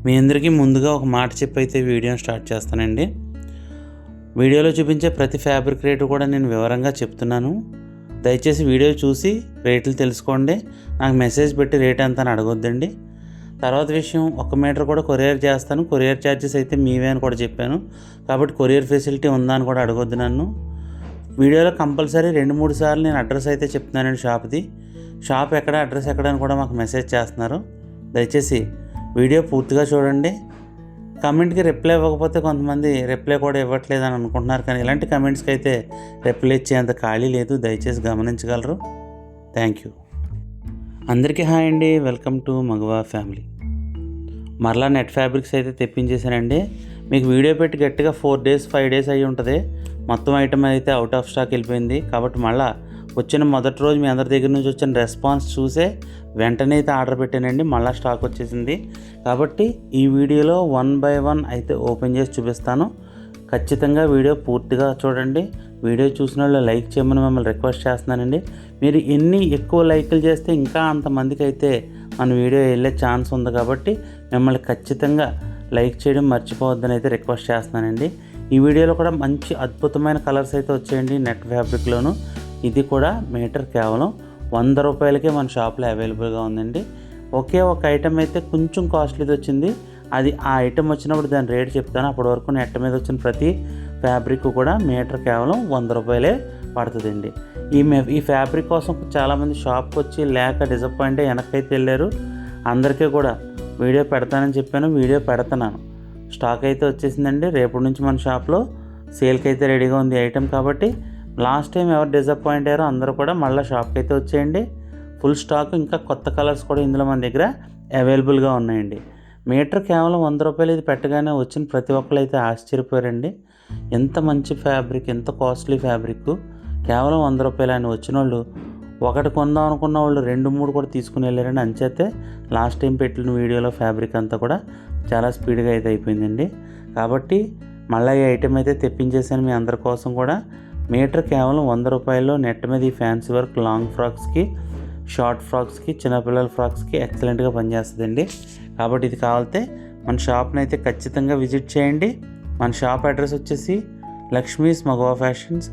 మీ అందరికీ ముందుగా ఒక మాట చెప్పి అయితే వీడియోని స్టార్ట్ చేస్తానండి. వీడియోలో చూపించే ప్రతి ఫ్యాబ్రిక్ రేటు కూడా నేను వివరంగా చెప్తున్నాను. దయచేసి వీడియో చూసి రేట్లు తెలుసుకోండి. నాకు మెసేజ్ పెట్టి రేట్ ఎంత అని అడగొద్దండి. తర్వాత విషయం, 1 మీటర్ కూడా కొరియర్ చేస్తాను. కొరియర్ ఛార్జెస్ అయితే మీవే అని కూడా చెప్పాను. కాబట్టి కొరియర్ ఫెసిలిటీ ఉందా అని కూడా అడగొద్దు నన్ను. వీడియోలో కంపల్సరీ 2-3 సార్లు నేను అడ్రస్ అయితే చెప్తున్నానండి. షాప్ ఎక్కడ, అడ్రస్ ఎక్కడ అని కూడా మాకు మెసేజ్ చేస్తున్నారు. దయచేసి వీడియో పూర్తిగా చూడండి. కమెంట్కి రిప్లై ఇవ్వకపోతే కొంతమంది రిప్లై కూడా ఇవ్వట్లేదు అని అనుకుంటున్నారు, కానీ ఇలాంటి కమెంట్స్కి అయితే రిప్లై ఇచ్చేంత ఖాళీ లేదు. దయచేసి గమనించగలరు. Thank you. అందరికీ హాయ్ అండి. Welcome to Magava family. మరలా నెట్ ఫ్యాబ్రిక్స్ అయితే తెప్పించేసానండి. మీకు వీడియో పెట్టి గట్టిగా 4 days 5 days అయ్యి ఉంటుంది. మొత్తం ఐటమ్ అయితే అవుట్ ఆఫ్ స్టాక్ వెళ్ళిపోయింది. కాబట్టి మళ్ళీ వచ్చిన మొదటి రోజు మీ అందరి దగ్గర నుంచి వచ్చిన రెస్పాన్స్ చూసే వెంటనే అయితే ఆర్డర్ పెట్టానండి. మళ్ళీ స్టాక్ వచ్చేసింది. కాబట్టి ఈ వీడియోలో 1 by 1 అయితే ఓపెన్ చేసి చూపిస్తాను. ఖచ్చితంగా వీడియో పూర్తిగా చూడండి. వీడియో చూసిన వాళ్ళు లైక్ చేయమని మిమ్మల్ని రిక్వెస్ట్ చేస్తున్నానండి. మీరు ఎన్ని ఎక్కువ లైక్లు చేస్తే ఇంకా అంతమందికి అయితే మన వీడియో వెళ్ళే ఛాన్స్ ఉంది. కాబట్టి మిమ్మల్ని ఖచ్చితంగా లైక్ చేయడం మర్చిపోవద్దని అయితే రిక్వెస్ట్ చేస్తున్నానండి. ఈ వీడియోలో కూడా మంచి అద్భుతమైన కలర్స్ అయితే వచ్చాయండి నెట్ ఫ్యాబ్రిక్లోను. ఇది కూడా మీటర్ కేవలం 100 రూపాయలకే మన షాప్లో అవైలబుల్గా ఉందండి. ఒకే ఒక ఐటమ్ అయితే కొంచెం కాస్ట్లీది వచ్చింది. అది ఆ ఐటమ్ వచ్చినప్పుడు దాని రేట్ చెప్తాను. అప్పటి వరకు నెట్ మీద వచ్చిన ప్రతి ఫ్యాబ్రిక్ కూడా మీటర్ కేవలం 100 రూపాయలే పడుతుందండి. ఈ ఫ్యాబ్రిక్ కోసం చాలామంది షాప్కి వచ్చి లేక డిసప్పాయింట్ వెనక్కైతే వెళ్ళారు. అందరికీ కూడా వీడియో పెడతానని చెప్పాను. వీడియో పెడుతున్నాను. స్టాక్ అయితే వచ్చేసిందండి. రేపటి నుంచి మన షాప్లో సేల్కి అయితే రెడీగా ఉంది ఐటమ్. కాబట్టి లాస్ట్ టైం ఎవరు డిసప్పాయింట్ అయ్యారో అందరూ కూడా మళ్ళీ షాప్కి అయితే వచ్చేయండి. ఫుల్ స్టాక్, ఇంకా కొత్త కలర్స్ కూడా ఇందులో మన దగ్గర అవైలబుల్గా ఉన్నాయండి. మీటర్ కేవలం 100 రూపాయలు ఇది పెట్టగానే వచ్చిన ప్రతి ఒక్కరు అయితే ఆశ్చర్యపోయారండి. ఎంత మంచి ఫ్యాబ్రిక్, ఎంత కాస్ట్లీ ఫ్యాబ్రిక్, కేవలం 100 రూపాయలు అని వచ్చిన వాళ్ళు ఒకటి కొందాం అనుకున్న వాళ్ళు 2-3 కూడా తీసుకుని వెళ్ళారండి. అంచేతే లాస్ట్ టైం పెట్టిన వీడియోలో ఫ్యాబ్రిక్ అంతా కూడా చాలా స్పీడ్గా అయితే అయిపోయిందండి. కాబట్టి మళ్ళీ ఈ ఐటెం అయితే తెప్పించేసాను మీ అందరి కోసం కూడా. మీటర్ కేవలం 100 రూపాయల్లో నెట్ మీద ఈ ఫ్యాన్సీ వర్క్ లాంగ్ ఫ్రాక్స్కి, షార్ట్ ఫ్రాక్స్కి, చిన్నపిల్లల ఫ్రాక్స్కి ఎక్సలెంట్గా పనిచేస్తుందండి. కాబట్టి ఇది కావాలితే మన షాప్ని అయితే ఖచ్చితంగా విజిట్ చేయండి. మన షాప్ అడ్రస్ వచ్చేసి Lakshmi's Magava fashions,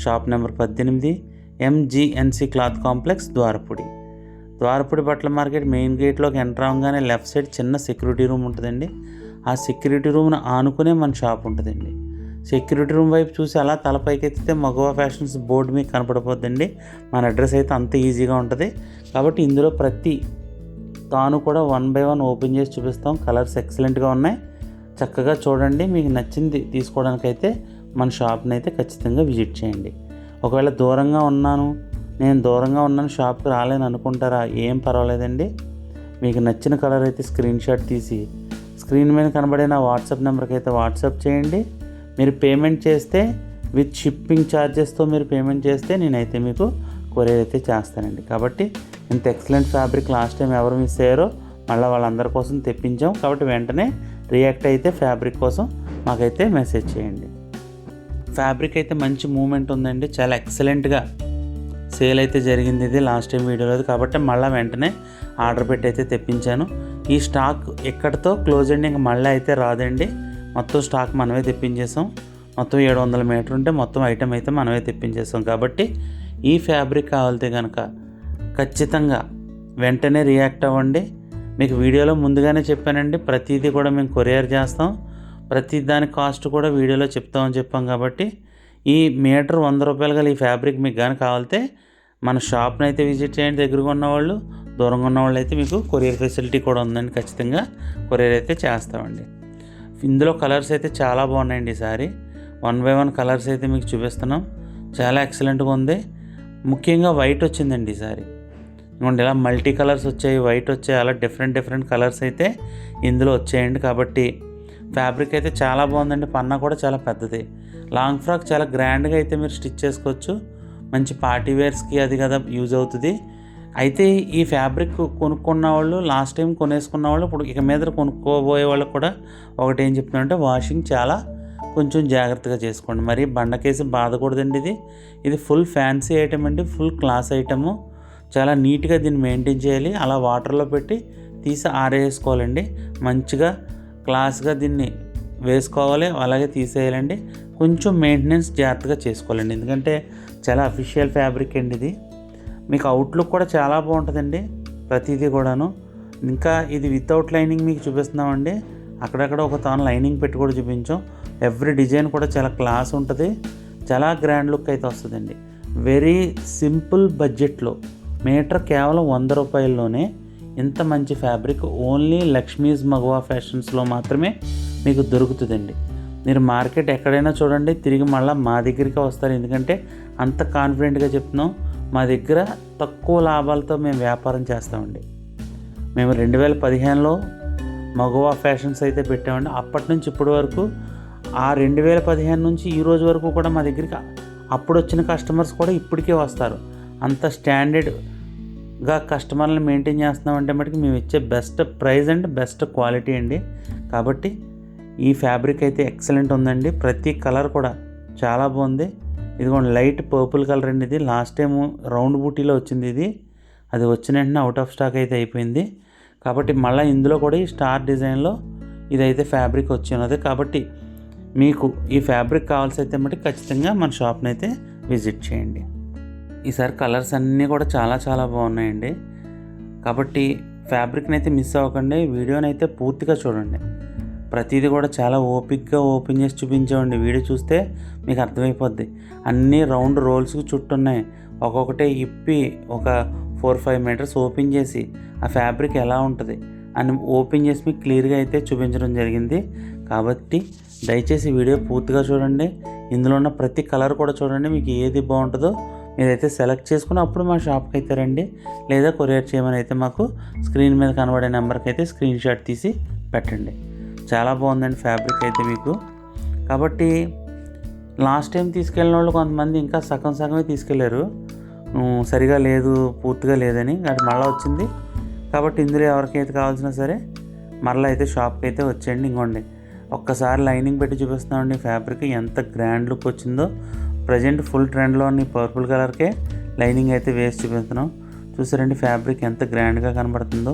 shop number 18, MGNC cloth complex, Dwarapudi బట్టల మార్కెట్ మెయిన్ గేట్లోకి ఎంటర్ అవ్వగానే లెఫ్ట్ సైడ్ చిన్న సెక్యూరిటీ రూమ్ ఉంటుందండి. ఆ సెక్యూరిటీ రూమ్ను ఆనుకునే మన షాప్ ఉంటుందండి. సెక్యూరిటీ రూమ్ వైపు చూసి అలా తలపైకి ఎత్తితే మగవా ఫ్యాషన్స్ బోర్డు మీకు కనపడిపోద్దండి. మన అడ్రస్ అయితే అంత ఈజీగా ఉంటుంది. కాబట్టి ఇందులో ప్రతి తాను కూడా 1 by 1 ఓపెన్ చేసి చూపిస్తాం. కలర్స్ ఎక్సలెంట్గా ఉన్నాయి. చక్కగా చూడండి. మీకు నచ్చింది తీసుకోవడానికైతే మన షాప్ని అయితే ఖచ్చితంగా విజిట్ చేయండి. ఒకవేళ నేను దూరంగా ఉన్నాను షాప్కి రాలేను అనుకుంటారా, ఏం పర్వాలేదండి. మీకు నచ్చిన కలర్ అయితే స్క్రీన్ షాట్ తీసి స్క్రీన్ మీద కనబడిన వాట్సాప్ నెంబర్కి అయితే వాట్సాప్ చేయండి. మీరు పేమెంట్ చేస్తే విత్ షిప్పింగ్ ఛార్జెస్తో మీరు పేమెంట్ చేస్తే నేనైతే మీకు కొరియర్ అయితే చేస్తానండి. కాబట్టి ఇంత ఎక్సలెంట్ ఫ్యాబ్రిక్ లాస్ట్ టైం ఎవరు మిస్ అయ్యారో మళ్ళీ వాళ్ళందరి కోసం తెప్పించాం. కాబట్టి వెంటనే రియాక్ట్ అయితే ఫ్యాబ్రిక్ కోసం మాకైతే మెసేజ్ చేయండి. ఫ్యాబ్రిక్ అయితే మంచి మూమెంట్ ఉందండి. చాలా ఎక్సలెంట్గా సేల్ అయితే జరిగింది ఇది లాస్ట్ టైం వీడియోలో. కాబట్టి మళ్ళీ వెంటనే ఆర్డర్ పెట్టి అయితే తెప్పించాను. ఈ స్టాక్ ఎక్కడితో క్లోజ్ అండి, ఇంకా మళ్ళీ అయితే రాదండి. మొత్తం స్టాక్ మనమే తెప్పించేసాం. మొత్తం 700 మీటర్ ఉంటే మొత్తం ఐటమ్ అయితే మనమే తెప్పించేసాం. కాబట్టి ఈ ఫ్యాబ్రిక్ కావాలితే కనుక ఖచ్చితంగా వెంటనే రియాక్ట్ అవ్వండి. మీకు వీడియోలో ముందుగానే చెప్పానండి, ప్రతిదీ కూడా మేము కొరియర్ చేస్తాం. ప్రతి దాని కాస్ట్ కూడా వీడియోలో చెప్తామని చెప్పాం. కాబట్టి ఈ మీటర్ 100 రూపాయలు గల ఈ ఫ్యాబ్రిక్ మీకు కానీ కావాలితే మన షాప్ని అయితే విజిట్ చేయండి. దగ్గరగా ఉన్నవాళ్ళు, దూరంగా ఉన్నవాళ్ళు అయితే మీకు కొరియర్ ఫెసిలిటీ కూడా ఉందండి. ఖచ్చితంగా కొరియర్ అయితే చేస్తామండి. ఇందులో కలర్స్ అయితే చాలా బాగున్నాయండి. ఈసారి 1 by 1 కలర్స్ అయితే మీకు చూపిస్తున్నాం. చాలా ఎక్సలెంట్గా ఉంది. ముఖ్యంగా వైట్ వచ్చిందండి ఈసారి. ఇవ్వండి, ఇలా మల్టీ కలర్స్ వచ్చాయి, వైట్ వచ్చాయి, అలా డిఫరెంట్ కలర్స్ అయితే ఇందులో వచ్చాయండి. కాబట్టి ఫ్యాబ్రిక్ అయితే చాలా బాగుందండి. పన్నా కూడా చాలా పెద్దది. లాంగ్ ఫ్రాక్ చాలా గ్రాండ్గా అయితే మీరు స్టిచ్ చేసుకోవచ్చు. మంచి పార్టీ వేర్స్కి అది కదా యూజ్ అవుతుంది. అయితే ఈ ఫ్యాబ్రిక్ కొనుక్కున్న వాళ్ళు, లాస్ట్ టైం కొనేసుకున్న వాళ్ళు, ఇప్పుడు ఇక మీద కొనుక్కోబోయే వాళ్ళకి కూడా ఒకటి ఏం చెప్తున్నానంటే, వాషింగ్ చాలా కొంచెం జాగ్రత్తగా చేసుకోండి. మరి బండకేసి బాధకూడదండి. ఇది ఫుల్ ఫ్యాన్సీ ఐటమ్ అండి, ఫుల్ క్లాస్ ఐటము. చాలా నీట్గా దీన్ని మెయింటైన్ చేయాలి. అలా వాటర్లో పెట్టి తీసి ఆరేసుకోవాలండి. మంచిగా క్లాస్గా దీన్ని వేసుకోవాలి, అలాగే తీసేయాలండి. కొంచెం మెయింటెనెన్స్ జాగ్రత్తగా చేసుకోవాలండి, ఎందుకంటే చాలా అఫీషియల్ ఫ్యాబ్రిక్ అండి ఇది. మీకు అవుట్లుక్ కూడా చాలా బాగుంటుందండి ప్రతిదీ కూడాను. ఇంకా ఇది వితౌట్ లైనింగ్ మీకు చూపిస్తున్నామండి. అక్కడక్కడ ఒక తాను లైనింగ్ పెట్టి కూడా చూపించాం. ఎవ్రీ డిజైన్ కూడా చాలా క్లాస్ ఉంటుంది, చాలా గ్రాండ్ లుక్ అయితే వస్తుందండి. వెరీ సింపుల్ బడ్జెట్లో మీటర్ కేవలం 100 రూపాయల్లోనే ఇంత మంచి ఫ్యాబ్రిక్ ఓన్లీ లక్ష్మీస్ మగవా ఫ్యాషన్స్లో మాత్రమే మీకు దొరుకుతుందండి. మీరు మార్కెట్ ఎక్కడైనా చూడండి, తిరిగి మళ్ళీ మా దగ్గరికి వస్తారు. ఎందుకంటే అంత కాన్ఫిడెంట్గా చెప్తున్నాం. మా దగ్గర తక్కువ లాభాలతో మేము వ్యాపారం చేస్తామండి. మేము 2015లో మగవా ఫ్యాషన్స్ అయితే పెట్టామండి. అప్పటి నుంచి ఇప్పటి వరకు ఆ 2015 నుంచి ఈ రోజు వరకు కూడా మా దగ్గరికి అప్పుడు వచ్చిన కస్టమర్స్ కూడా ఇప్పటికే వస్తారు. అంత స్టాండర్డ్గా కస్టమర్లను మెయింటైన్ చేస్తున్నామంటే మటుకు మేము ఇచ్చే best price and best quality అండి. కాబట్టి ఈ ఫ్యాబ్రిక్ అయితే ఎక్సలెంట్ ఉందండి. ప్రతి కలర్ కూడా చాలా బాగుంది. ఇదిగోండి లైట్ పర్పుల్ కలర్ అండి. ఇది లాస్ట్ టైం రౌండ్ బూటీలో వచ్చింది. ఇది అది వచ్చిన వెంటనే అవుట్ ఆఫ్ స్టాక్ అయితే అయిపోయింది. కాబట్టి మళ్ళీ ఇందులో కూడా ఈ స్టార్ డిజైన్లో ఇదైతే ఫ్యాబ్రిక్ వచ్చి ఉన్నది. కాబట్టి మీకు ఈ ఫ్యాబ్రిక్ కావాల్సి అయితే మటుకు ఖచ్చితంగా మన షాప్ని అయితే విజిట్ చేయండి. ఈసారి కలర్స్ అన్నీ కూడా చాలా చాలా బాగున్నాయండి. కాబట్టి ఫ్యాబ్రిక్ని అయితే మిస్ అవ్వకండి. వీడియోని అయితే పూర్తిగా చూడండి. ప్రతిదీ కూడా చాలా ఓపిక్గా ఓపెన్ చేసి చూపించామండి. వీడియో చూస్తే మీకు అర్థమైపోద్ది. అన్నీ రౌండ్ రోల్స్కి చుట్టున్నాయి. ఒక్కొక్కటే ఇప్పి ఒక 4-5 మీటర్స్ ఓపెన్ చేసి ఆ ఫ్యాబ్రిక్ ఎలా ఉంటుంది అని ఓపెన్ చేసి మీకు క్లియర్గా అయితే చూపించడం జరిగింది. కాబట్టి దయచేసి వీడియో పూర్తిగా చూడండి. ఇందులో ఉన్న ప్రతి కలర్ కూడా చూడండి. మీకు ఏది బాగుంటుందో మీరైతే సెలెక్ట్ చేసుకుని అప్పుడు మా షాప్కి అయితే రండి, లేదా కొరియర్ చేయమని అయితే మాకు స్క్రీన్ మీద కనబడే నెంబర్కి అయితే స్క్రీన్ షాట్ తీసి పెట్టండి. చాలా బాగుందండి ఫ్యాబ్రిక్ అయితే మీకు. కాబట్టి లాస్ట్ టైం తీసుకెళ్ళిన వాళ్ళు కొంతమంది ఇంకా సగం సగమే తీసుకెళ్ళారు, సరిగా లేదు పూర్తిగా లేదని. అది మళ్ళీ వచ్చింది. కాబట్టి ఇందులో ఎవరికైతే కావాల్సినా సరే మరలా అయితే షాప్కి అయితే వచ్చేయండి. ఇంకోండి ఒక్కసారి లైనింగ్ పెట్టి చూపిస్తున్నామండి. ఫ్యాబ్రిక్ ఎంత గ్రాండ్ లుక్ వచ్చిందో. ప్రజెంట్ ఫుల్ ట్రెండ్లో ఉన్న పర్పుల్ కలర్కే లైనింగ్ అయితే వేసి చూపిస్తున్నాం. చూసారండి ఫ్యాబ్రిక్ ఎంత గ్రాండ్గా కనబడుతుందో.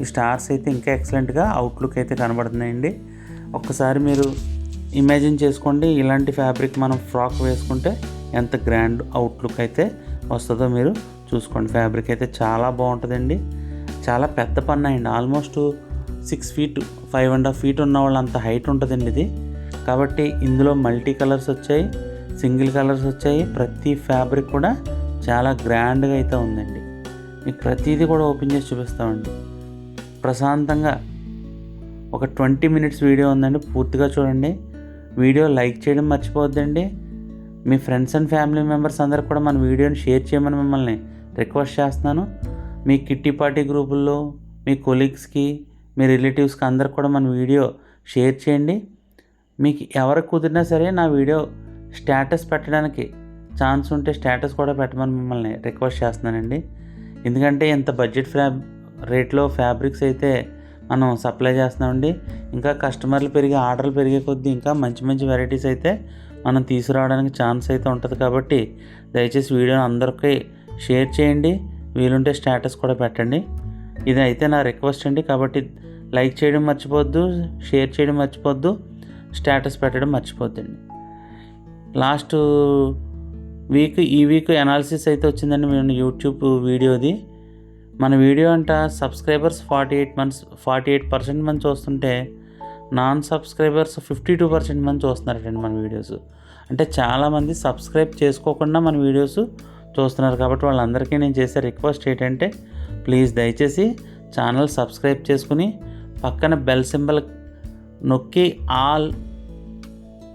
ఈ స్టార్స్ అయితే ఇంకా ఎక్సలెంట్గా అవుట్లుక్ అయితే కనబడుతున్నాయండి. ఒక్కసారి మీరు ఇమాజిన్ చేసుకోండి, ఇలాంటి ఫ్యాబ్రిక్ మనం ఫ్రాక్ వేసుకుంటే ఎంత గ్రాండ్ అవుట్లుక్ అయితే వస్తుందో మీరు చూసుకోండి. ఫ్యాబ్రిక్ అయితే చాలా బాగుంటుందండి. చాలా పెద్ద పన్న అండి. ఆల్మోస్ట్ 6 feet 5.5 feet ఉన్న వాళ్ళు అంత హైట్ ఉంటుందండి ఇది. కాబట్టి ఇందులో మల్టీ కలర్స్ వచ్చాయి, సింగిల్ కలర్స్ వచ్చాయి. ప్రతి ఫ్యాబ్రిక్ కూడా చాలా గ్రాండ్గా అయితే ఉందండి. మీకు ప్రతిదీ కూడా ఓపెన్ చేసి చూపిస్తామండి. ప్రశాంతంగా ఒక 20 minutes వీడియో ఉందండి, పూర్తిగా చూడండి. వీడియో లైక్ చేయడం మర్చిపోవద్దండి. మీ ఫ్రెండ్స్ అండ్ ఫ్యామిలీ మెంబర్స్ అందరికి కూడా మన వీడియోని షేర్ చేయమని మిమ్మల్ని రిక్వెస్ట్ చేస్తున్నాను. మీ కిట్టి పార్టీ గ్రూపుల్లో మీ కొలీగ్స్కి, మీ రిలేటివ్స్కి అందరికి కూడా మన వీడియో షేర్ చేయండి. మీకు ఎవరికి కుదిరినా సరే నా వీడియో స్టేటస్ పెట్టడానికి ఛాన్స్ ఉంటే స్టేటస్ కూడా పెట్టమని మిమ్మల్ని రిక్వెస్ట్ చేస్తున్నానండి. ఎందుకంటే ఇంత బడ్జెట్ రేట్లో ఫ్యాబ్రిక్స్ అయితే మనం సప్లై చేస్తున్నామండి. ఇంకా కస్టమర్లు పెరిగి ఆర్డర్లు పెరిగే కొద్దీ ఇంకా మంచి మంచి వెరైటీస్ అయితే మనం తీసుకురావడానికి ఛాన్స్ అయితే ఉంటుంది. కాబట్టి దయచేసి వీడియోని అందరికీ షేర్ చేయండి, వీలుంటే స్టేటస్ కూడా పెట్టండి. ఇది అయితే నా రిక్వెస్ట్ అండి. కాబట్టి లైక్ చేయడం మర్చిపోవద్దు, షేర్ చేయడం మర్చిపోవద్దు, స్టేటస్ పెట్టడం మర్చిపోద్దండి. లాస్ట్ ఈ వీక్ అనాలిసిస్ అయితే వచ్చిందండి మేము యూట్యూబ్ వీడియోది. మన వీడియో అంట సబ్స్క్రైబర్స్ 48% మంది చూస్తుంటే నాన్ సబ్స్క్రైబర్స్ 52% మంది చూస్తున్నారటండి మన వీడియోస్. అంటే చాలామంది సబ్స్క్రైబ్ చేసుకోకుండా మన వీడియోస్ చూస్తున్నారు. కాబట్టి వాళ్ళందరికీ నేను చేసే రిక్వెస్ట్ ఏంటంటే ప్లీజ్ దయచేసి ఛానల్ సబ్స్క్రైబ్ చేసుకుని పక్కన బెల్ సింబల్ నొక్కి ఆల్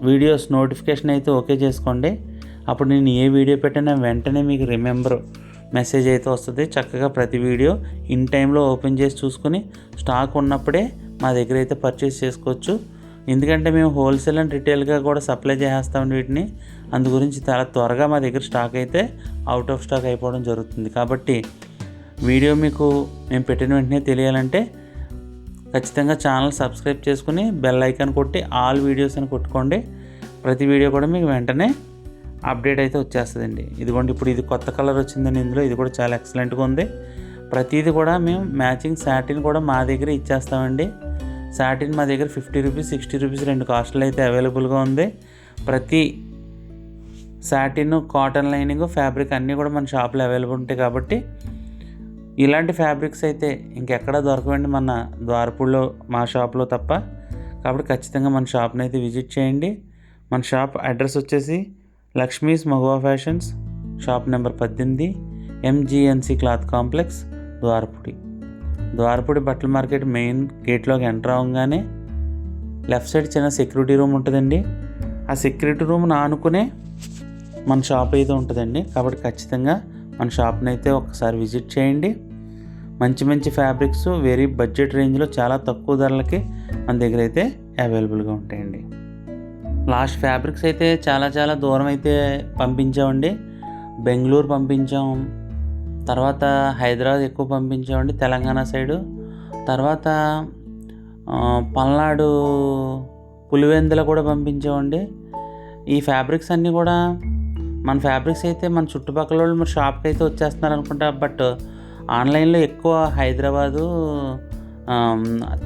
వీడియోస్ నోటిఫికేషన్ అయితే ఓకే చేసుకోండి. అప్పుడు నేను ఏ వీడియో పెట్టినా వెంటనే మీకు రిమెంబర్ మెసేజ్ అయితే వస్తుంది. చక్కగా ప్రతి వీడియో ఇన్ టైంలో ఓపెన్ చేసి చూసుకుని స్టాక్ ఉన్నప్పుడే మా దగ్గర అయితే పర్చేస్ చేసుకోవచ్చు. ఎందుకంటే మేము హోల్సేల్ అండ్ రిటైల్గా కూడా సప్లై చేసేస్తామండి వీటిని. అందు గురించి చాలా త్వరగా మా దగ్గర స్టాక్ అయితే అవుట్ ఆఫ్ స్టాక్ అయిపోవడం జరుగుతుంది. కాబట్టి వీడియో మీకు మేము పెట్టిన వెంటనే తెలియాలంటే ఖచ్చితంగా ఛానల్ సబ్స్క్రైబ్ చేసుకుని బెల్ ఐకాన్ కొట్టి ఆల్ వీడియోస్ అని కొట్టుకోండి. ప్రతి వీడియో కూడా మీకు వెంటనే అప్డేట్ అయితే వచ్చేస్తుందండి. ఇదిగోండి ఇప్పుడు ఇది కొత్త కలర్ వచ్చిందండి ఇందులో. ఇది కూడా చాలా ఎక్సలెంట్గా ఉంది. ప్రతిదీ కూడా మేము మ్యాచింగ్ శాటిన్ కూడా మా దగ్గర ఇచ్చేస్తామండి. సాటిన్ మా దగ్గర 50 రూపీస్ 60 రూపీస్ 2 కాస్ట్లు అయితే అవైలబుల్గా ఉంది. ప్రతి సాటిన్, కాటన్ లైనింగ్, ఫ్యాబ్రిక్ అన్నీ కూడా మన షాప్లో అవైలబుల్ ఉంటాయి. కాబట్టి ఇలాంటి ఫ్యాబ్రిక్స్ అయితే ఇంకెక్కడా దొరకవండి మన ద్వారపూడిలో, మా షాప్లో తప్ప. కాబట్టి ఖచ్చితంగా మన షాప్ని అయితే విజిట్ చేయండి. మన షాప్ అడ్రస్ వచ్చేసి లక్ష్మీస్ మగువా fashions, shop number 18, MGNC cloth complex, Dwarapudi బట్టల మార్కెట్ మెయిన్ గేట్లోకి ఎంటర్ అవ్వగానే లెఫ్ట్ సైడ్ చిన్న సెక్యూరిటీ రూమ్ ఉంటుందండి. ఆ సెక్యూరిటీ రూమ్ని ఆనుకునే మన షాప్ అయితే ఉంటుందండి. కాబట్టి ఖచ్చితంగా మన షాప్ని అయితే ఒకసారి విజిట్ చేయండి. మంచి మంచి ఫ్యాబ్రిక్స్ వెరీ బడ్జెట్ రేంజ్లో చాలా తక్కువ ధరలకి మన దగ్గర అయితే అవైలబుల్గా ఉంటాయండి. లాస్ట్ ఫ్యాబ్రిక్స్ అయితే చాలా దూరం అయితే పంపించామండి. బెంగళూరు పంపించాం, తర్వాత హైదరాబాద్ ఎక్కువ పంపించామండి, తెలంగాణ సైడు, తర్వాత పల్నాడు పులివెందుల కూడా పంపించామండి. ఈ ఫ్యాబ్రిక్స్ అన్నీ కూడా మన ఫ్యాబ్రిక్స్ అయితే మన చుట్టుపక్కల వాళ్ళు మన షాప్కి అయితే వచ్చేస్తున్నారు అనుకుంటా. బట్ ఆన్లైన్లో ఎక్కువ హైదరాబాదు,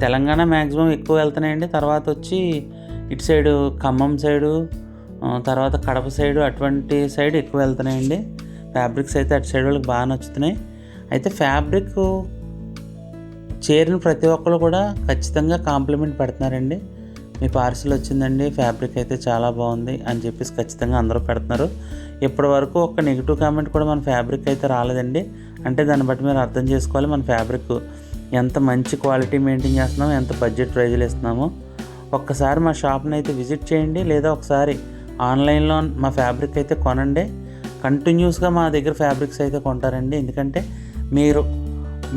తెలంగాణ మ్యాక్సిమం ఎక్కువ వెళ్తున్నాయండి. తర్వాత వచ్చి ఇటు సైడు ఖమ్మం సైడు, తర్వాత కడప సైడు, అటువంటి సైడ్ ఎక్కువ వెళ్తున్నాయండి ఫ్యాబ్రిక్స్ అయితే. అటు సైడ్ వాళ్ళకి బాగా నచ్చుతున్నాయి. అయితే ఫ్యాబ్రిక్ చేరిన ప్రతి ఒక్కరు కూడా ఖచ్చితంగా కాంప్లిమెంట్ పెడుతున్నారండి. మీ పార్సిల్ వచ్చిందండి, ఫ్యాబ్రిక్ అయితే చాలా బాగుంది అని చెప్పేసి ఖచ్చితంగా అందరూ పెడుతున్నారు. ఇప్పటి వరకు ఒక నెగిటివ్ కామెంట్ కూడా మన ఫ్యాబ్రిక్ అయితే రాలేదండి. అంటే దాన్ని బట్టి మీరు అర్థం చేసుకోవాలి మన ఫ్యాబ్రిక్ ఎంత మంచి క్వాలిటీ మెయింటైన్ చేస్తున్నామో, ఎంత బడ్జెట్ ప్రైజ్లు ఇస్తున్నామో. ఒక్కసారి మా షాప్ని అయితే విజిట్ చేయండి, లేదా ఒకసారి ఆన్లైన్లో మా ఫ్యాబ్రిక్ అయితే కొనండి. కంటిన్యూస్గా మా దగ్గర ఫ్యాబ్రిక్స్ అయితే కొంటారండి. ఎందుకంటే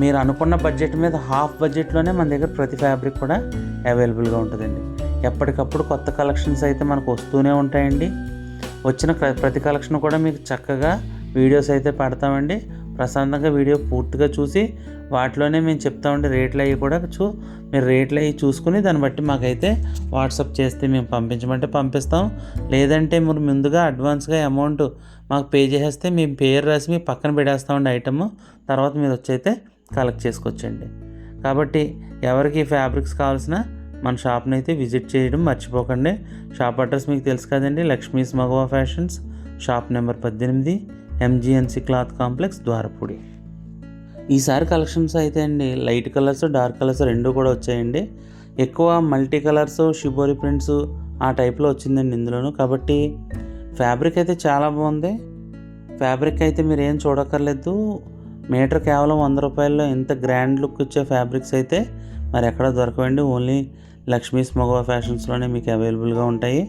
మీరు అనుకున్న బడ్జెట్ మీద హాఫ్ బడ్జెట్లోనే మన దగ్గర ప్రతి ఫ్యాబ్రిక్ కూడా అవైలబుల్గా ఉంటుందండి. ఎప్పటికప్పుడు కొత్త కలెక్షన్స్ అయితే మనకు వస్తూనే ఉంటాయండి. వచ్చిన ప్రతి కలెక్షన్ కూడా మీకు చక్కగా వీడియోస్ అయితే పెడతామండి. ప్రశాంతంగా వీడియో పూర్తిగా చూసి వాటిలోనే మేము చెప్తామండి. రేట్లు అవి కూడా మీరు రేట్లు అవి చూసుకుని దాన్ని బట్టి మాకైతే వాట్సాప్ చేస్తే మేము పంపించమంటే పంపిస్తాం. లేదంటే మీరు ముందుగా అడ్వాన్స్గా అమౌంట్ మాకు పే చేసేస్తే మేము పేరు రాసి మీ పక్కన పెట్టేస్తామండి ఐటమ్. తర్వాత మీరు వచ్చి అయితే కలెక్ట్ చేసుకోవచ్చండి. కాబట్టి ఎవరికి ఫ్యాబ్రిక్స్ కావాల్సిన మన షాప్ని అయితే విజిట్ చేయడం మర్చిపోకండి. షాప్ అడ్రస్ మీకు తెలుసు కదండి, లక్ష్మీస్ మగువా fashions, shop number 18, MGNC cloth complex, Dwarapudi. ఈసారి కలెక్షన్స్ అయితే అండి లైట్ కలర్స్, డార్క్ కలర్స్ రెండు కూడా వచ్చాయండి. ఎక్కువ మల్టీ కలర్స్, షిబోరి ప్రింట్స్ ఆ టైప్లో వచ్చిందండి ఇందులోను. కాబట్టి ఫ్యాబ్రిక్ అయితే చాలా బాగుంది. ఫ్యాబ్రిక్ అయితే మీరు ఏం చూడక్కర్లేదు. మీటర్ కేవలం 100 రూపాయల్లో ఇంత గ్రాండ్ లుక్ ఇచ్చే ఫ్యాబ్రిక్స్ అయితే మరి ఎక్కడ దొరకవండి. ఓన్లీ లక్ష్మీస్ మగువా ఫ్యాషన్స్లోనే మీకు అవైలబుల్గా ఉంటాయి.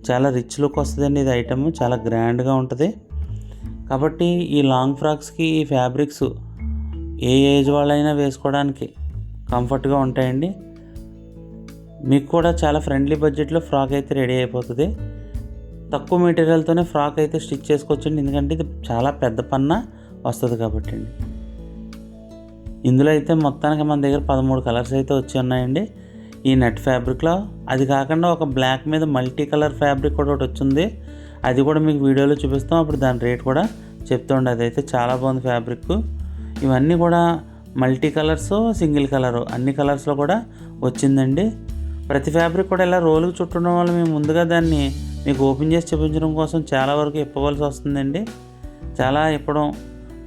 చాలా రిచ్ లుక్ వస్తుందండి ఇది ఐటమ్, చాలా గ్రాండ్గా ఉంటుంది. కాబట్టి ఈ లాంగ్ ఫ్రాక్స్కి ఈ ఫ్యాబ్రిక్స్ ఏ ఏజ్ వాళ్ళైనా వేసుకోవడానికి కంఫర్ట్గా ఉంటాయండి. మీకు కూడా చాలా ఫ్రెండ్లీ బడ్జెట్లో ఫ్రాక్ అయితే రెడీ అయిపోతుంది. తక్కువ మెటీరియల్తోనే ఫ్రాక్ అయితే స్టిచ్ చేసుకోవచ్చండి. ఎందుకంటే ఇది చాలా పెద్ద పన్న వస్తుంది కాబట్టి అండి. ఇందులో అయితే మొత్తానికి మన దగ్గర 13 కలర్స్ అయితే వచ్చి ఉన్నాయండి ఈ నెట్ ఫ్యాబ్రిక్లో. అది కాకుండా ఒక బ్లాక్ మీద మల్టీ కలర్ ఫ్యాబ్రిక్ కూడా ఒకటి వచ్చింది. అది కూడా మీకు వీడియోలో చూపిస్తాం, అప్పుడు దాని రేట్ కూడా చెప్తుండే. అదైతే చాలా బాగుంది ఫ్యాబ్రిక్. ఇవన్నీ కూడా మల్టీ కలర్స్, సింగిల్ కలరు అన్ని కలర్స్లో కూడా వచ్చిందండి. ప్రతి ఫ్యాబ్రిక్ కూడా ఇలా రోలుకు చుట్టడం వల్ల మేము ముందుగా దాన్ని మీకు ఓపెన్ చేసి చూపించడం కోసం చాలా వరకు ఇప్పవలసి వస్తుందండి. చాలా ఇప్పడం,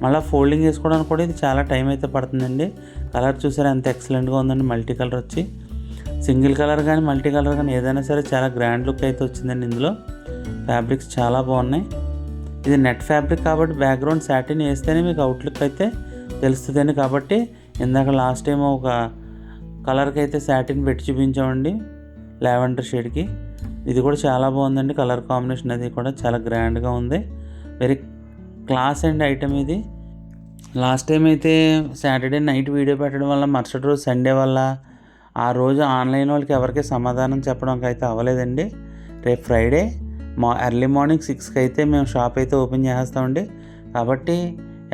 మళ్ళీ ఫోల్డింగ్ చేసుకోవడానికి కూడా ఇది చాలా టైం అయితే పడుతుందండి. కలర్ చూసారా ఎంత ఎక్సలెంట్గా ఉందండి. మల్టీ కలర్ వచ్చి సింగిల్ కలర్ కానీ మల్టీ కలర్ కానీ ఏదైనా సరే చాలా గ్రాండ్ లుక్ అయితే వచ్చిందండి. ఇందులో ఫ్యాబ్రిక్స్ చాలా బాగున్నాయి. ఇది నెట్ ఫ్యాబ్రిక్ కాబట్టి బ్యాక్గ్రౌండ్ సాటిన్ వేస్తేనే మీకు అవుట్లుక్ అయితే తెలుస్తుందండి. కాబట్టి ఇందాక లాస్ట్ టైం ఒక కలర్కి అయితే సాటిన్ పెట్టి చూపించామండి, లావెండర్ షేడ్కి. ఇది కూడా చాలా బాగుందండి. కలర్ కాంబినేషన్ అది కూడా చాలా గ్రాండ్గా ఉంది. వెరీ క్లాస్ అండ్ ఐటమ్ ఇది. లాస్ట్ టైం అయితే సాటర్డే నైట్ వీడియో పెట్టడం వల్ల మరుసటి రోజు సండే వల్ల ఆ రోజు ఆన్లైన్ వాళ్ళకి ఎవరికి సమాధానం చెప్పడానికి అయితే అవ్వలేదండి. రేపు ఫ్రైడే ఎర్లీ మార్నింగ్ 6కి అయితే మేము షాప్ అయితే ఓపెన్ చేస్తామండి. కాబట్టి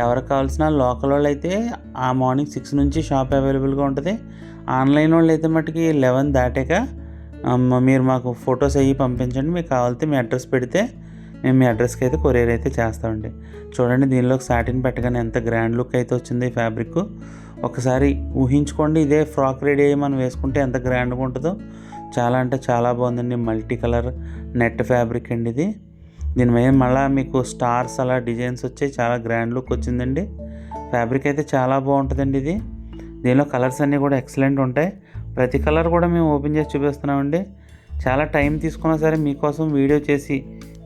ఎవరికి కావాల్సిన లోకల్ వాళ్ళు అయితే ఆ మార్నింగ్ 6 నుంచి షాప్ అవైలబుల్గా ఉంటుంది. ఆన్లైన్ వాళ్ళు అయితే మటుకి 11 దాటాక మీరు మాకు ఫొటోస్ అయ్యి పంపించండి. మీకు కావాలితే మీ అడ్రస్ పెడితే మేము మీ అడ్రస్కి అయితే కొరియర్ అయితే చేస్తామండి. చూడండి దీనిలోకి సాటిన్ పెట్టగానే ఎంత గ్రాండ్ లుక్ అయితే వచ్చింది ఈ ఫ్యాబ్రిక్. ఒకసారి ఊహించుకోండి, ఇదే ఫ్రాక్ రెడీ అయ్యి మనం వేసుకుంటే ఎంత గ్రాండ్గా ఉంటుందో. చాలా అంటే చాలా బాగుందండి. మల్టీ కలర్ నెట్ ఫ్యాబ్రిక్ అండి ఇది. దీని మీద మళ్ళీ మీకు స్టార్స్ అలా డిజైన్స్ వచ్చాయి, చాలా గ్రాండ్ లుక్ వచ్చిందండి. ఫ్యాబ్రిక్ అయితే చాలా బాగుంటుందండి ఇది. దీనిలో కలర్స్ అన్నీ కూడా ఎక్సలెంట్ ఉంటాయి. ప్రతి కలర్ కూడా మేము ఓపెన్ చేసి చూపిస్తున్నామండి. చాలా టైం తీసుకున్నా సరే మీకోసం వీడియో చేసి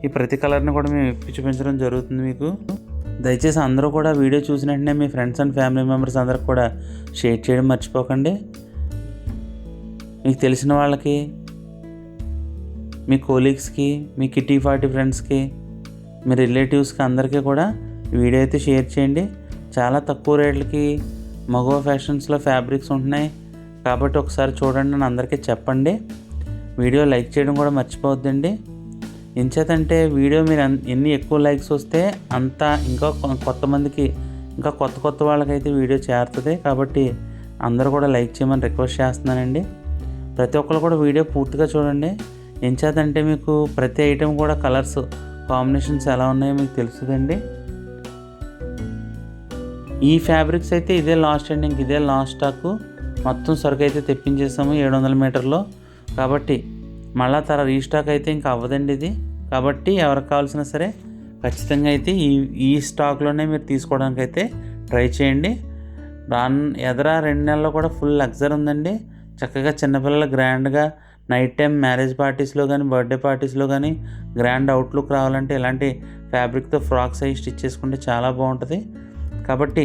ఈ ప్రతి కలర్ని కూడా మేము ఇప్పి చూపించడం జరుగుతుంది మీకు. దయచేసి అందరూ కూడా వీడియో చూసిన వెంటనే మీ ఫ్రెండ్స్ అండ్ ఫ్యామిలీ మెంబర్స్ అందరికి కూడా షేర్ చేయడం మర్చిపోకండి. మీకు తెలిసిన వాళ్ళకి, మీ కోలీగ్స్కి, మీ కిటీ పార్టీ ఫ్రెండ్స్కి, మీ రిలేటివ్స్కి అందరికీ కూడా వీడియో అయితే షేర్ చేయండి. చాలా తక్కువ రేట్లకి మగవ ఫ్యాషన్స్లో ఫ్యాబ్రిక్స్ ఉంటున్నాయి కాబట్టి ఒకసారి చూడండి అని అందరికీ చెప్పండి. వీడియో లైక్ చేయడం కూడా మర్చిపోవద్దండి. ఎంచేతంటే వీడియో మీరు ఎన్ని ఎక్కువ లైక్స్ వస్తే అంత ఇంకా కొంతమందికి, ఇంకా కొత్త వాళ్ళకైతే వీడియో చేరుతుంది. కాబట్టి అందరూ కూడా లైక్ చేయమని రిక్వెస్ట్ చేస్తున్నానండి. ప్రతి ఒక్కరు కూడా వీడియో పూర్తిగా చూడండి. ఎంచేతంటే మీకు ప్రతి ఐటెం కూడా కలర్స్ కాంబినేషన్స్ ఎలా ఉన్నాయో మీకు తెలుస్తుందండి. ఈ ఫ్యాబ్రిక్స్ అయితే ఇదే లాస్ట్ అండి, ఇంక ఇదే లాస్ట్ స్టాకు. మొత్తం సరుకు అయితే తెప్పించేసాము 700 మీటర్లో. కాబట్టి మళ్ళా రీస్టాక్ అయితే ఇంకా అవ్వదండి ఇది. కాబట్టి ఎవరికి కావాల్సినా సరే ఖచ్చితంగా అయితే ఈ స్టాక్లోనే మీరు తీసుకోవడానికి అయితే ట్రై చేయండి. ఎదర 2 నెలల్లో కూడా ఫుల్ లగ్జరీ ఉందండి. చక్కగా చిన్నపిల్లలు గ్రాండ్గా నైట్ టైం మ్యారేజ్ పార్టీస్లో కానీ, బర్త్డే పార్టీస్లో కానీ గ్రాండ్ అవుట్లుక్ రావాలంటే ఇలాంటి ఫ్యాబ్రిక్తో ఫ్రాక్స్ అవి స్టిచ్ చేసుకుంటే చాలా బాగుంటుంది. కాబట్టి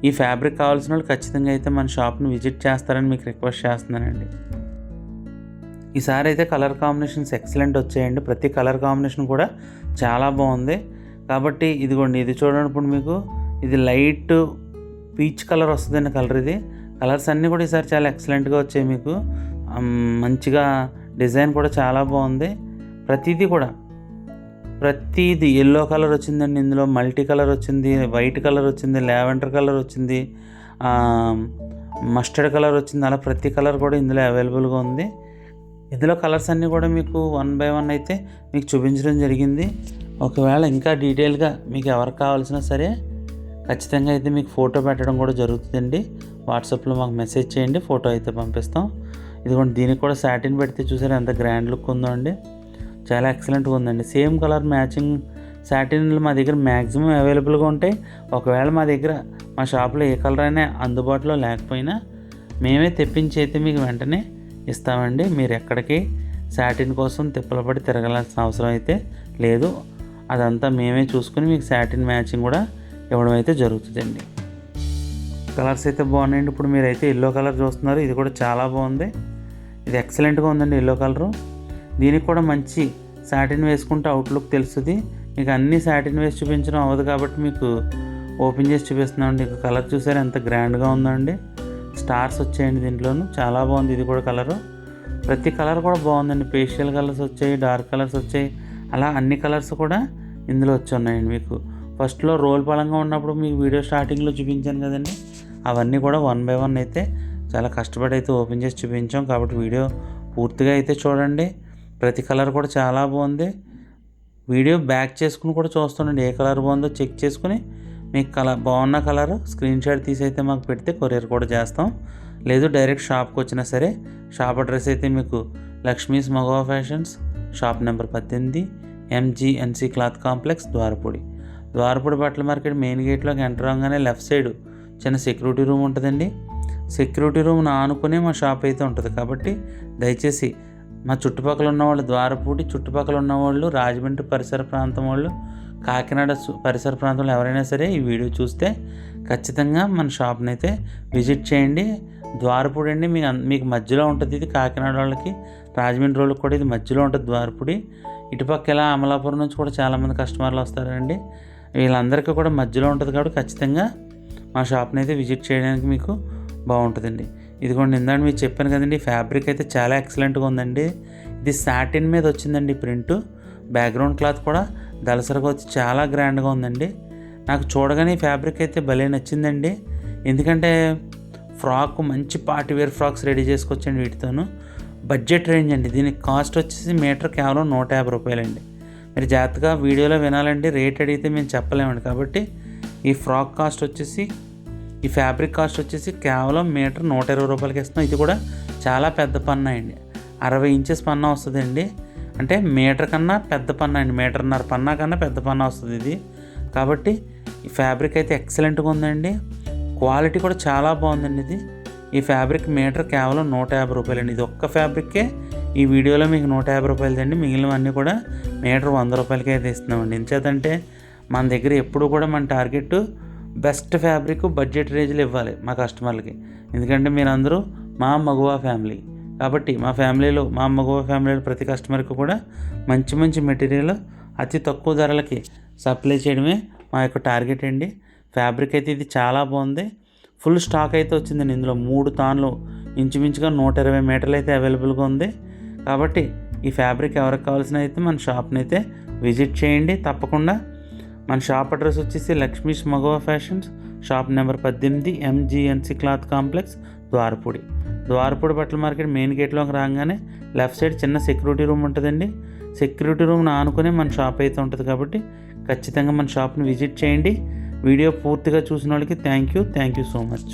ఈ ఫ్యాబ్రిక్ కావాల్సిన వాళ్ళు ఖచ్చితంగా అయితే మన షాప్ని విజిట్ చేస్తారని మీకు రిక్వెస్ట్ చేస్తున్నానండి. ఈసారి అయితే కలర్ కాంబినేషన్స్ ఎక్సలెంట్ వచ్చాయండి. ప్రతి కలర్ కాంబినేషన్ కూడా చాలా బాగుంది. కాబట్టి ఇదిగోండి, ఇది చూడండి. ఇప్పుడు మీకు ఇది లైట్ పీచ్ కలర్ వస్తుందండి. కలర్ ఇది. కలర్స్ అన్నీ కూడా ఈసారి చాలా ఎక్సలెంట్గా వచ్చాయి మీకు. మంచిగా డిజైన్ కూడా చాలా బాగుంది. ప్రతిదీ ఎల్లో కలర్ వచ్చిందండి. ఇందులో మల్టీ కలర్ వచ్చింది, వైట్ కలర్ వచ్చింది, లావెండర్ కలర్ వచ్చింది, మస్టర్డ్ కలర్ వచ్చింది. అలా ప్రతి కలర్ కూడా ఇందులో అవైలబుల్గా ఉంది. ఇందులో కలర్స్ అన్నీ కూడా మీకు 1 బై 1 అయితే మీకు చూపించడం జరిగింది. ఒకవేళ ఇంకా డీటెయిల్గా మీకు ఎవరికి కావాల్సినా సరే ఖచ్చితంగా అయితే మీకు ఫోటో పెట్టడం కూడా జరుగుతుందండి. వాట్సాప్లో మాకు మెసేజ్ చేయండి, ఫోటో అయితే పంపిస్తాం. ఇదిగోండి, దీనికి కూడా సాటిన్ పెడితే చూసారా ఎంత గ్రాండ్ లుక్ ఉందో అండి. చాలా ఎక్సలెంట్గా ఉందండి. సేమ్ కలర్ మ్యాచింగ్ సాటిన్లు మా దగ్గర మ్యాక్సిమం అవైలబుల్గా ఉంటాయి. ఒకవేళ మా షాప్లో ఏ కలర్ అయినా అందుబాటులో లేకపోయినా మేమే తెప్పించి అయితే మీకు వెంటనే ఇస్తామండి. మీరు ఎక్కడికి సాటిన్ కోసం తిప్పలు పడి తిరగాల్సిన అవసరం అయితే లేదు. అదంతా మేమే చూసుకుని మీకు సాటిన్ మ్యాచింగ్ కూడా ఇవ్వడం అయితే జరుగుతుందండి. కలర్స్ అయితే బాగున్నాయండి. ఇప్పుడు మీరైతే ఎల్లో కలర్ చూస్తున్నారు. ఇది కూడా చాలా బాగుంది. ఇది ఎక్సలెంట్గా ఉందండి ఎల్లో కలరు. దీనికి కూడా మంచి సాటిన్ వేసుకుంటే అవుట్లుక్ తెలుస్తుంది. మీకు అన్ని సాటిన్ వేసి చూపించడం అవ్వదు కాబట్టి మీకు ఓపెన్ చేసి చూపిస్తున్నామండి. ఇక కలర్ చూసారు ఎంత గ్రాండ్గా ఉందండి. స్టార్స్ వచ్చాయండి దీంట్లోనూ. చాలా బాగుంది ఇది కూడా కలరు. ప్రతి కలర్ కూడా బాగుందండి. పేస్టల్ కలర్స్ వచ్చాయి, డార్క్ కలర్స్ వచ్చాయి, అలా అన్ని కలర్స్ కూడా ఇందులో వచ్చి ఉన్నాయండి. మీకు ఫస్ట్లో రోల్ పలంగా ఉన్నప్పుడు మీకు వీడియో స్టార్టింగ్లో చూపించాను కదండి, అవన్నీ కూడా 1 బై 1 అయితే చాలా కష్టపడి అయితే ఓపెన్ చేసి చూపించాం. కాబట్టి వీడియో పూర్తిగా అయితే చూడండి. ప్రతి కలర్ కూడా చాలా బాగుంది. వీడియో బ్యాక్ చేసుకుని కూడా చూస్తుండండి. ఏ కలర్ బాగుందో చెక్ చేసుకుని మీకు బాగున్న కలర్ స్క్రీన్ షాట్ తీసి అయితే మాకు పెడితే కొరియర్ కూడా చేస్తాం. లేదు డైరెక్ట్ షాప్కి వచ్చినా సరే షాప్ అడ్రస్ అయితే మీకు Lakshmi's Magava fashions, shop number 18, MGNC cloth complex, Dwarapudi బట్టల మార్కెట్ మెయిన్ గేట్లోకి ఎంటర్ అవ్వగానే లెఫ్ట్ సైడ్ చిన్న సెక్యూరిటీ రూమ్ ఉంటుందండి. సెక్యూరిటీ రూమ్ ఆనుకునే మా షాప్ అయితే ఉంటుంది. కాబట్టి దయచేసి మా చుట్టుపక్కల ఉన్నవాళ్ళు, ద్వారపూడి చుట్టుపక్కల ఉన్నవాళ్ళు, రాజమండ్రి పరిసర ప్రాంతం వాళ్ళు, కాకినాడ పరిసర ప్రాంతంలో ఎవరైనా సరే ఈ వీడియో చూస్తే ఖచ్చితంగా మన షాప్ని అయితే విజిట్ చేయండి. ద్వారపూడి అండి మీకు మధ్యలో ఉంటుంది. ఇది కాకినాడ వాళ్ళకి, రాజమండ్రి వాళ్ళకి కూడా ఇది మధ్యలో ఉంటుంది ద్వారపూడి. ఇటుపక్క ఇలా అమలాపురం నుంచి కూడా చాలామంది కస్టమర్లు వస్తారండి. వీళ్ళందరికీ కూడా మధ్యలో ఉంటుంది కాబట్టి ఖచ్చితంగా మా షాప్ని అయితే విజిట్ చేయడానికి మీకు బాగుంటుందండి. ఇదిగోండి, ఇందాక మీకు చెప్పాను కదండి, ఫ్యాబ్రిక్ అయితే చాలా ఎక్సలెంట్గా ఉందండి. ఇది సాటిన్ మీద వచ్చిందండి ప్రింట్. బ్యాక్గ్రౌండ్ క్లాత్ కూడా దళసరిగా వచ్చి చాలా గ్రాండ్గా ఉందండి. నాకు చూడగానే ఫ్యాబ్రిక్ అయితే భలే నచ్చిందండి. ఎందుకంటే ఫ్రాక్ మంచి పార్టీ వేర్ ఫ్రాక్స్ రెడీ చేసుకోవచ్చండి వీటితోనూ. బడ్జెట్ రేంజ్ అండి. దీనికి కాస్ట్ వచ్చేసి మీటర్ కేవలం 150 రూపాయలండి. మీరు జాగ్రత్తగా వీడియోలో వినాలండి, రేట్ అడిగితే మేము చెప్పలేమండి. కాబట్టి ఈ ఫ్రాక్ కాస్ట్ వచ్చేసి ఈ ఫ్యాబ్రిక్ కాస్ట్ వచ్చేసి కేవలం మీటర్ 120 రూపాయలకి ఇస్తున్నాం. ఇది కూడా చాలా పెద్ద పన్నా అండి, 60 ఇంచెస్ పన్నా వస్తుందండి. అంటే మీటర్ కన్నా పెద్ద పన్నా అండి, మీటర్న్నర పన్నా కన్నా పెద్ద పన్నా వస్తుంది ఇది. కాబట్టి ఈ ఫ్యాబ్రిక్ అయితే ఎక్సలెంట్గా ఉందండి, క్వాలిటీ కూడా చాలా బాగుందండి. ఇది ఈ ఫ్యాబ్రిక్ మీటర్ కేవలం 150 రూపాయలండి. ఇది ఒక్క ఫ్యాబ్రిక్కే ఈ వీడియోలో మీకు 150 రూపాయలదండి, మిగిలినవన్నీ కూడా మీటర్ 100 రూపాయలకి అయితే ఇస్తున్నామండి. ఎందుచేతంటే మన దగ్గర ఎప్పుడు కూడా మన టార్గెట్ బెస్ట్ ఫ్యాబ్రిక్ బడ్జెట్ రేంజ్లో ఇవ్వాలి మా కస్టమర్లకి. ఎందుకంటే మీరందరూ మా మగువా ఫ్యామిలీ కాబట్టి మా మగువా ఫ్యామిలీలో ప్రతి కస్టమర్కి కూడా మంచి మంచి మెటీరియల్ అతి తక్కువ ధరలకి సప్లై చేయడమే మా యొక్క టార్గెట్ అండి. ఫ్యాబ్రిక్ అయితే ఇది చాలా బాగుంది, ఫుల్ స్టాక్ అయితే వచ్చిందండి. ఇందులో 3 తాన్లు ఇంచుమించుగా 120 మీటర్లు అయితే అవైలబుల్గా ఉంది. కాబట్టి ఈ ఫ్యాబ్రిక్ ఎవరికి కావాల్సిన అయితే మన షాప్ని అయితే విజిట్ చేయండి తప్పకుండా. మన షాప్ అడ్రస్ వచ్చేసి Lakshmi's Magava fashions, shop number 18, MGNC cloth complex, Dwarapudi బట్టల మార్కెట్ మెయిన్ గేట్లోకి రాగానే లెఫ్ట్ సైడ్ చిన్న సెక్యూరిటీ రూమ్ ఉంటుందండి. సెక్యూరిటీ రూమ్ని ఆనుకునే మన షాప్ అయితే ఉంటుంది. కాబట్టి ఖచ్చితంగా మన షాప్ని విజిట్ చేయండి. వీడియో పూర్తిగా చూసిన వాళ్ళకి థ్యాంక్ యూ సో మచ్.